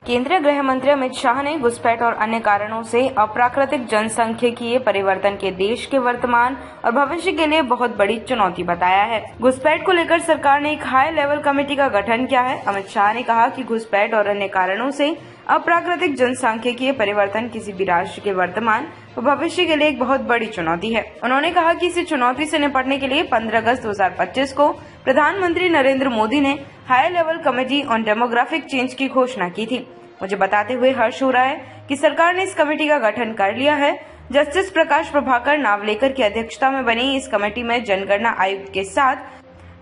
केंद्रीय गृह मंत्री अमित शाह ने घुसपैठ और अन्य कारणों से अप्राकृतिक जनसांख्यिकीय परिवर्तन के देश के वर्तमान और भविष्य के लिए बहुत बड़ी चुनौती बताया है। घुसपैठ को लेकर सरकार ने एक हाई लेवल कमेटी का गठन किया है। अमित शाह ने कहा कि घुसपैठ और अन्य कारणों से अप्राकृतिक जनसांख्यिकीय परिवर्तन किसी भी राष्ट्र के वर्तमान और भविष्य के लिए एक बहुत बड़ी चुनौती है। उन्होंने कहा कि इसी चुनौती से निपटने के लिए 15 अगस्त 2025 को प्रधानमंत्री नरेंद्र मोदी ने high level committee on demographic change की घोषणा की थी। मुझे बताते हुए हर्ष हो रहा है कि सरकार ने इस कमेटी का गठन कर लिया है। जस्टिस प्रकाश प्रभाकर नावलेकर की अध्यक्षता में बनी इस कमेटी में जनगणना आयुक्त के साथ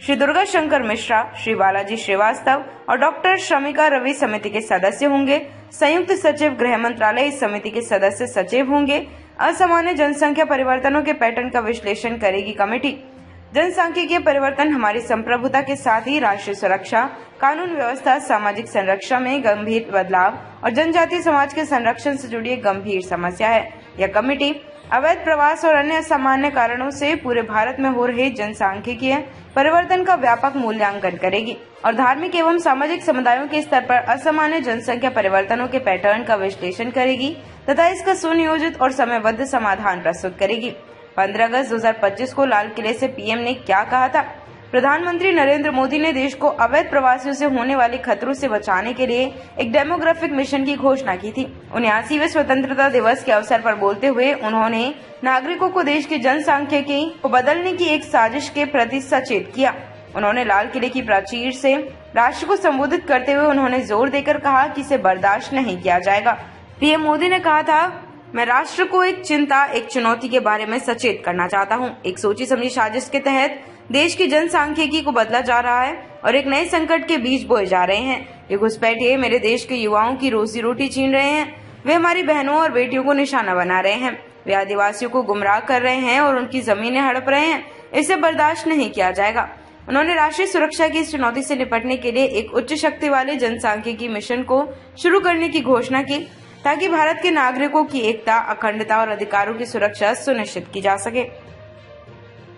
श्री दुर्गा शंकर मिश्रा, श्री बालाजी श्रीवास्तव और डॉक्टर शमिका रवि समिति के सदस्य होंगे। संयुक्त सचिव गृह मंत्रालय इस समिति के सदस्य सचिव होंगे। असामान्य जनसंख्या परिवर्तनों के पैटर्न का विश्लेषण करेगी कमेटी। जनसांख्यिकीय परिवर्तन हमारी संप्रभुता के साथ ही राष्ट्रीय सुरक्षा, कानून व्यवस्था, सामाजिक संरक्षण में गंभीर बदलाव और जनजातीय समाज के संरक्षण से जुड़ी एक गंभीर समस्या है। यह कमेटी अवैध प्रवास और अन्य असामान्य कारणों से पूरे भारत में हो रहे जनसांख्यिकीय परिवर्तन का व्यापक मूल्यांकन करेगी और धार्मिक एवं सामाजिक समुदायों के स्तर पर असामान्य जनसंख्या परिवर्तनों के पैटर्न का विश्लेषण करेगी तथा इसका सुनियोजित और समयबद्ध समाधान प्रस्तुत करेगी। 15 अगस्त 2025 को लाल किले से पीएम ने क्या कहा था? प्रधानमंत्री नरेंद्र मोदी ने देश को अवैध प्रवासियों से होने वाले खतरों से बचाने के लिए एक डेमोग्राफिक मिशन की घोषणा की थी। 79वें स्वतंत्रता दिवस के अवसर पर बोलते हुए उन्होंने नागरिकों को देश की जनसांख्यिकी को बदलने की एक साजिश के प्रति सचेत किया। उन्होंने लाल किले की प्राचीर से राष्ट्र को संबोधित करते हुए उन्होंने जोर देकर कहा कि इसे बर्दाश्त नहीं किया जाएगा। पीएम मोदी ने कहा था, मैं राष्ट्र को एक चिंता, एक चुनौती के बारे में सचेत करना चाहता हूं। एक सोची समझी साजिश के तहत देश की जनसांख्यिकी को बदला जा रहा है और एक नए संकट के बीज बोए जा रहे हैं। ये घुसपैठिए मेरे देश के युवाओं की रोजी रोटी छीन रहे हैं। वे हमारी बहनों और बेटियों को निशाना बना रहे हैं। वे आदिवासियों को गुमराह कर रहे हैं और उनकी जमीनें हड़प रहे हैं। इसे बर्दाश्त नहीं किया जाएगा। उन्होंने राष्ट्रीय सुरक्षा की इस चुनौती से निपटने के लिए एक उच्च शक्ति वाले जनसांख्यिकी मिशन को शुरू करने की घोषणा की ताकि भारत के नागरिकों की एकता, अखंडता और अधिकारों की सुरक्षा सुनिश्चित की जा सके।